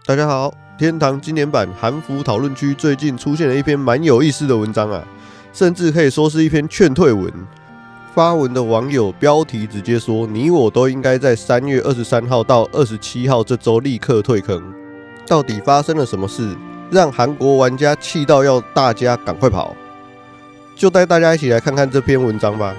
大家好，天堂今年版韩服讨论区最近出现了一篇蛮有意思的文章啊，甚至可以说是一篇劝退文。发文的网友标题直接说：“你我都应该在3月23号到27号这周立刻退坑。”到底发生了什么事，让韩国玩家气到要大家赶快跑？就带大家一起来看看这篇文章吧。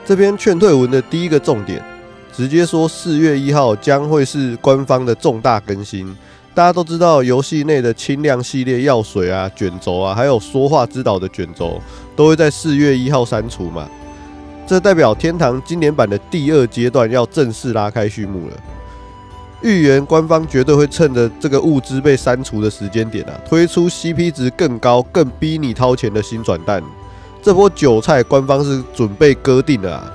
这篇劝退文的第一个重点，直接说4月1号将会是官方的重大更新。大家都知道，游戏内的轻量系列药水啊、卷轴啊，还有说话之岛的卷轴，都会在4月1号删除嘛。这代表天堂今年版的第2阶段要正式拉开序幕了。预言官方绝对会趁着这个物资被删除的时间点啊，推出 CP 值更高、更逼你掏钱的新转蛋。这波韭菜官方是准备割定了啊。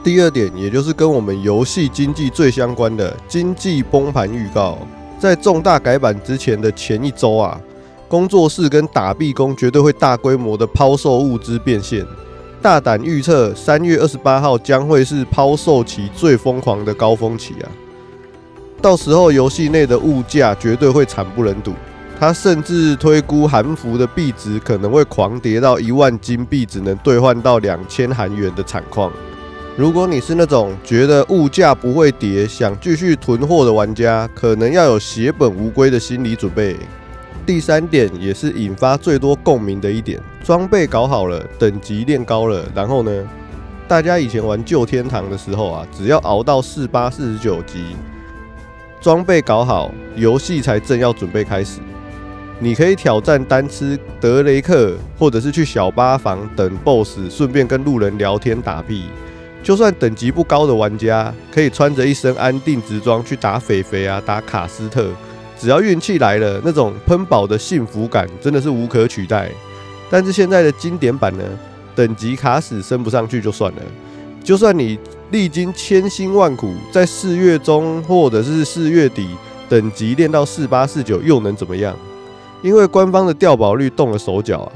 第二点，也就是跟我们游戏经济最相关的经济崩盘预告。在重大改版之前的前一周啊，工作室跟打币工绝对会大规模的抛售物资变现。大胆预测，3月28号将会是抛售期最疯狂的高峰期啊！到时候游戏内的物价绝对会惨不忍睹。他甚至推估韩服的币值可能会狂跌到1万金币只能兑换到2000韩元的惨况。如果你是那种觉得物价不会跌，想继续囤货的玩家，可能要有血本无归的心理准备。第3点也是引发最多共鸣的一点，装备搞好了，等级练高了，然后呢？大家以前玩旧天堂的时候啊，只要熬到48、49级，装备搞好，游戏才正要准备开始。你可以挑战单吃德雷克，或者是去小巴房等 BOSS， 顺便跟路人聊天打屁。就算等级不高的玩家，可以穿着一身安定直装去打菲菲啊，打卡斯特，只要运气来了，那种喷宝的幸福感真的是无可取代。但是现在的经典版呢，等级卡死升不上去就算了，就算你历经千辛万苦，在4月中或者是4月底等级练到48、49，又能怎么样？因为官方的掉宝率动了手脚啊。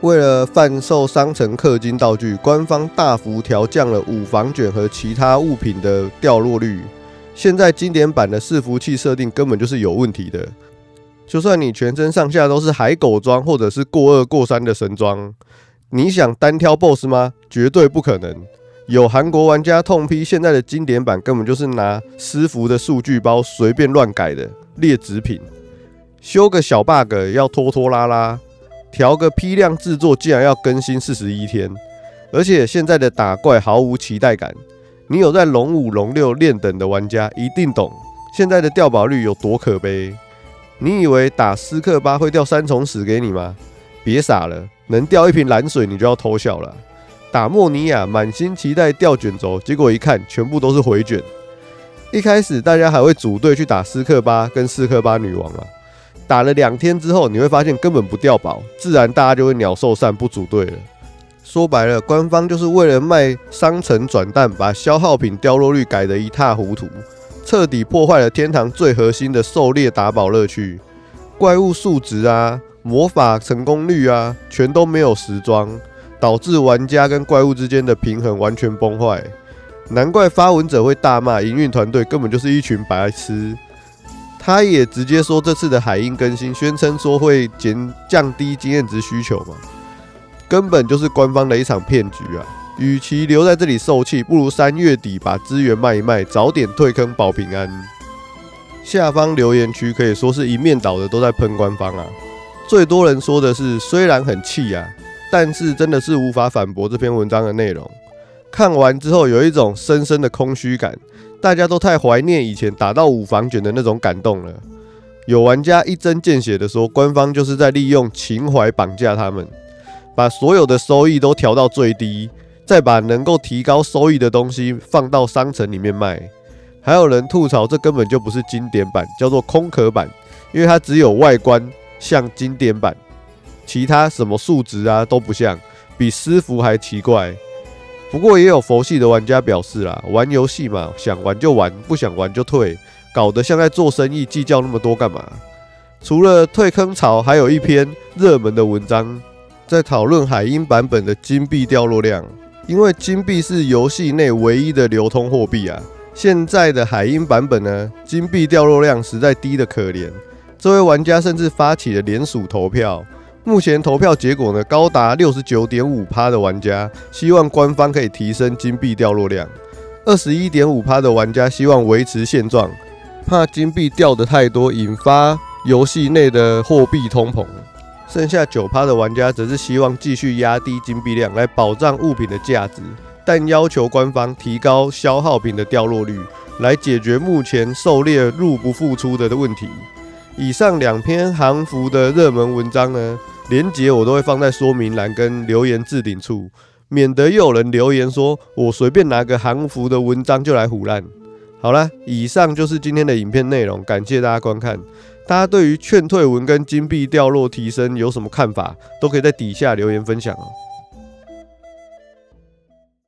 为了贩售商城氪金道具，官方大幅调降了武防卷和其他物品的掉落率。现在经典版的伺服器设定根本就是有问题的。就算你全身上下都是海狗装或者是过2过3的神装，你想单挑 BOSS 吗？绝对不可能。有韩国玩家痛批现在的经典版根本就是拿私服的数据包随便乱改的劣质品，修个小 bug 要拖拖拉拉。调个批量制作竟然要更新41天，而且现在的打怪毫无期待感。你有在龙5、龙6练等的玩家一定懂，现在的掉宝率有多可悲。你以为打斯克巴会掉3重屎给你吗？别傻了，能掉一瓶蓝水你就要偷笑了。打莫尼亚满心期待掉卷轴，结果一看全部都是回卷。一开始大家还会组队去打斯克巴跟斯克巴女王啊。打了2天之后，你会发现根本不掉宝，自然大家就会鸟兽散，不组队了。说白了，官方就是为了卖商城转蛋，把消耗品掉落率改得一塌糊涂，彻底破坏了天堂最核心的狩猎打宝乐趣。怪物数值啊、魔法成功率啊，全都没有时装，导致玩家跟怪物之间的平衡完全崩坏。难怪发文者会大骂营运团队根本就是一群白痴。他也直接说这次的海鹰更新，宣称说会降低经验值需求嘛，根本就是官方的一场骗局啊！与其留在这里受气，不如3月底把资源卖一卖，早点退坑保平安。下方留言区可以说是一面倒的都在喷官方啊，最多人说的是虽然很气啊，但是真的是无法反驳这篇文章的内容。看完之后有一种深深的空虚感。大家都太怀念以前打到5防卷的那种感动了。有玩家一针见血的说，官方就是在利用情怀绑架他们，把所有的收益都调到最低，再把能够提高收益的东西放到商城里面卖。还有人吐槽这根本就不是经典版，叫做空壳版，因为它只有外观像经典版，其他什么数值啊都不像，比私服还奇怪。不过也有佛系的玩家表示啦，玩游戏嘛，想玩就玩，不想玩就退，搞得像在做生意，计较那么多干嘛？除了退坑潮，还有一篇热门的文章在讨论海鹰版本的金币掉落量，因为金币是游戏内唯一的流通货币啊。现在的海鹰版本呢，金币掉落量实在低得可怜，这位玩家甚至发起了联署投票。目前投票结果呢，高达 69.5% 的玩家希望官方可以提升金币掉落量， 21.5% 的玩家希望维持现状，怕金币掉得太多引发游戏内的货币通膨。剩下 9% 的玩家则是希望继续压低金币量来保障物品的价值，但要求官方提高消耗品的掉落率，来解决目前狩猎入不敷出的问题。以上2篇韩服的热门文章呢，连结我都会放在说明栏跟留言置顶处，免得又有人留言说我随便拿个韩服的文章就来唬烂。好啦，以上就是今天的影片内容，感谢大家观看。大家对于劝退文跟金币掉落提升有什么看法，都可以在底下留言分享哦。